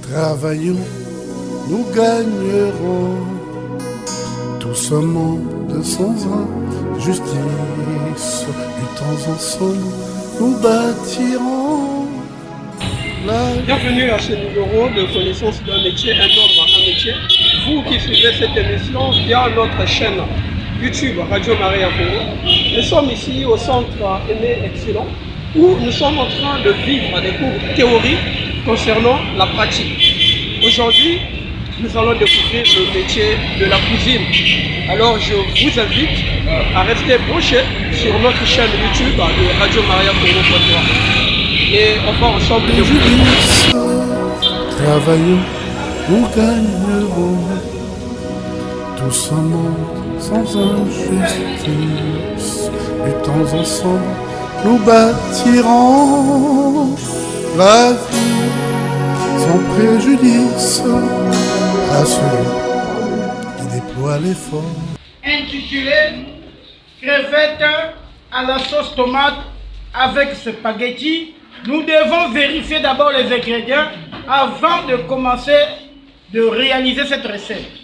Travaillons, nous gagnerons tout ce monde sans injustice. Du temps ensemble, nous bâtirons la... Bienvenue à ce numéro de connaissance d'un métier, un homme, un métier. Vous qui suivez cette émission via notre chaîne YouTube Radio Maria Congo. Nous sommes ici au centre Aimé Excellent où nous sommes en train de vivre des cours théoriques concernant la pratique. Aujourd'hui, nous allons découvrir le métier de la cuisine. Alors je vous invite à rester branchés sur notre chaîne YouTube de Radio Maria Congo. Et on va ensemble découvrir. Travaillons, nous gagnerons tous un monde sans injustice. Du temps ensemble, nous bâtirons la vie sans préjudice à celui qui déploie l'effort. Intitulé crevettes à la sauce tomate avec spaghetti, nous devons vérifier d'abord les ingrédients avant de commencer de réaliser cette recette.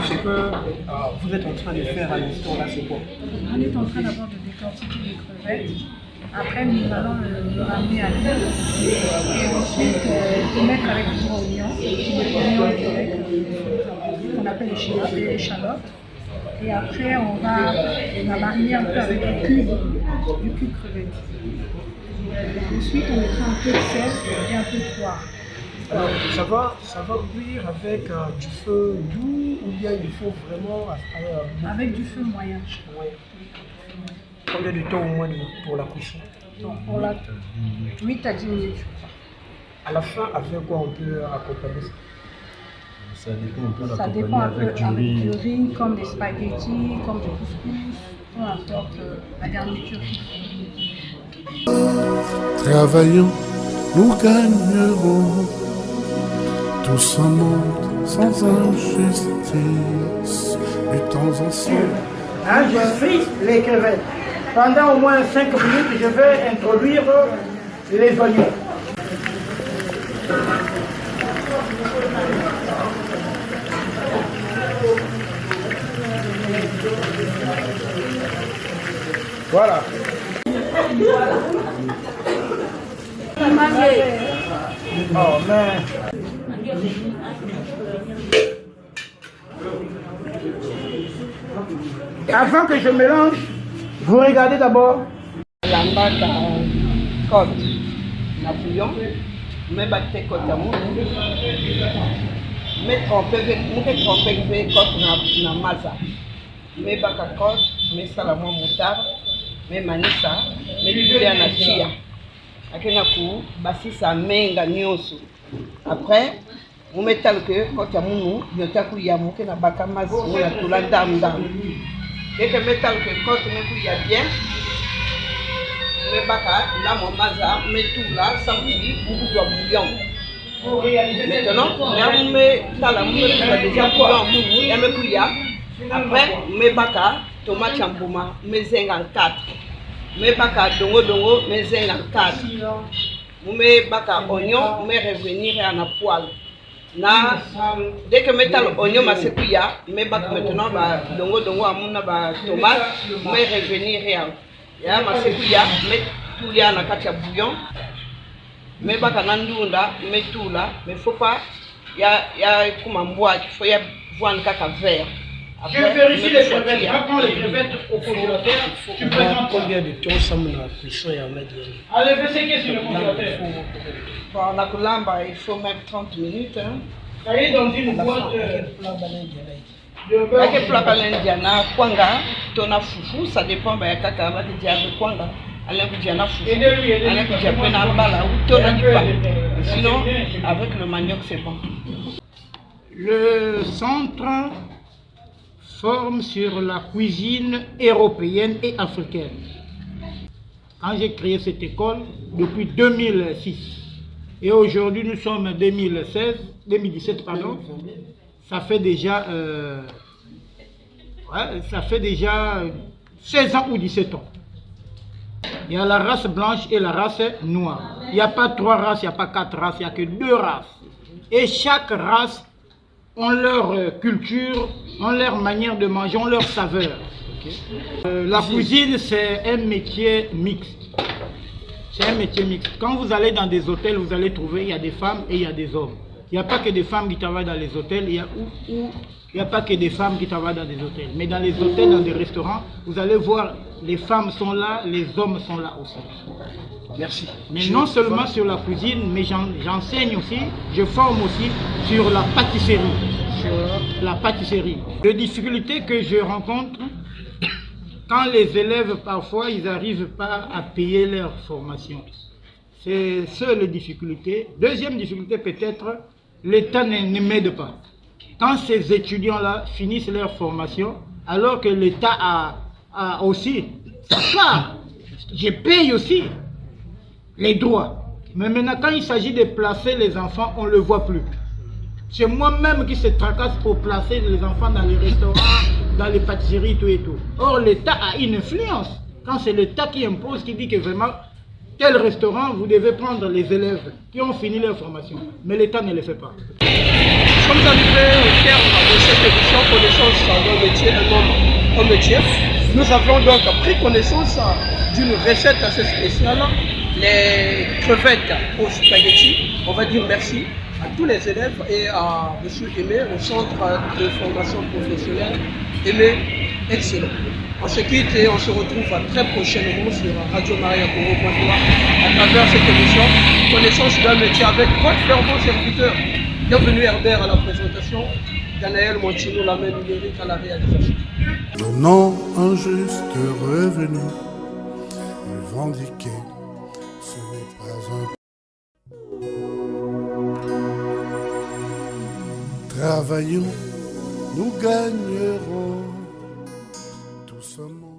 Ce que vous êtes en train de faire à l'instant là, c'est quoi? On est en train d'abord de décortiquer les crevettes. Après, nous allons le ramener à l'huile et ensuite le mettre avec du oignon avec qu'on appelle les échalotes. Et après, on va mariner un peu avec du cube crevette. Ensuite, on mettra un peu de sel et un peu de poivre. Alors, ça va cuire avec du feu doux ou bien il faut vraiment... avec du feu moyen. Combien de temps au moins pour la cuisson? Donc, pour la 8 à 10 minutes. À la fin, avec quoi on peut accompagner ça? Ça dépend un peu avec du riz, comme des spaghettis, comme du couscous, peu importe la garniture. Travaillons, nous gagnerons tous un monde sans injustice. Du temps ensemble. Je fris les crevettes. Pendant au moins 5 minutes, je vais introduire les oignons. Voilà. Oh, mais... Avant que je mélange, vous regardez d'abord. Lambaka côte na bouillon, mais battre côte à mou, mais tremper côte na masa, mais baka côte, mais salamon moutarde, mais manisa, mais tulia na chia. Akena ku basi sa menga nyonso. Après, on met tel que côte à mou, yotaku ya mouke na baka masi, on a tout la dame. Dès que métal que quand on est bien, le baka, là mon maza, met tout là, sans bouillir, beaucoup de bouillon. Maintenant, là on met ça là, on met déjà bouillon, il y a mes couillas. Après, mes baka, tomate chambouma, mes zinc en 4. Mes baka dongo, mes zinc en 4. Mes baka oignon, mes revenir à la poêle. Dès que métal oignon ma séquia, mais maintenant dongo amuna ba tomate, mais revenir rien. Ya ma séquia, mais tout y a na katia bouillon. Mais baka nandunda, mais tout là, mais faut pas ya comme en boîte, faut y voir un caca vert. Je vérifie les crevettes, je prends les crevettes au congélateur. Tu présentes combien de temps ça me la cuisson et à mettre? Allez, laissez sur le congélateur. Pour la colamba, il faut même 30 minutes. Ça y est, dans une boîte de beurre. Plat balendiana, kwanga, tona foufou, ça dépend de kaka ma diable kwanga. Alain Koudiana foufou, Alain Koudiana bala ou tona du pain. Sinon, avec le manioc, c'est bon. Le centre forme sur la cuisine européenne et africaine. Quand j'ai créé cette école, depuis 2006, et aujourd'hui nous sommes en 2017, pardon, ça fait déjà 16 ans ou 17 ans. Il y a la race blanche et la race noire. Il n'y a pas 3 races, il n'y a pas 4 races, il n'y a que 2 races. Et chaque race ont leur culture, ont leur manière de manger, ont leur saveur. La cuisine, c'est un métier mixte. C'est un métier mixte. Quand vous allez dans des hôtels, vous allez trouver, il y a des femmes et il y a des hommes. Il n'y a pas que des femmes qui travaillent dans les hôtels, il n'y a pas que des femmes qui travaillent dans des hôtels. Mais dans les hôtels, dans des restaurants, vous allez voir, les femmes sont là, les hommes sont là aussi. Merci. Mais non seulement sur la cuisine, mais j'enseigne aussi, je forme aussi sur la pâtisserie. Sur la pâtisserie. Les difficultés que je rencontre, quand les élèves, parfois, ils n'arrivent pas à payer leur formation. C'est ça les difficultés. Deuxième difficulté, peut-être, l'État ne m'aide pas. Quand ces étudiants-là finissent leur formation, alors que l'État a aussi sa part, je paye aussi les droits. Mais maintenant, quand il s'agit de placer les enfants, on ne le voit plus. C'est moi-même qui se tracasse pour placer les enfants dans les restaurants, dans les pâtisseries, tout et tout. Or, l'État a une influence. Quand c'est l'État qui impose, qui dit que vraiment, tel restaurant, vous devez prendre les élèves qui ont fini leur formation. Mais l'État ne le fait pas. Nous sommes arrivés au terme de cette émission connaissance d'un métier, un homme, un métier. Nous avons donc pris connaissance d'une recette assez spéciale, les crevettes au spaghetti. On va dire merci à tous les élèves et à M. Aimé au centre de formation professionnelle. Aimé, excellent. On se quitte et on se retrouve très prochainement sur Radio Maria Congo.3 à travers cette émission connaissance d'un métier avec votre fervent serviteur. Bienvenue Herbert à la présentation, Danaël Montino, la main numérique à la réalisation. Donnant un juste revenu, revendiquer, ce n'est pas un... Travaillons, nous gagnerons tout ce monde.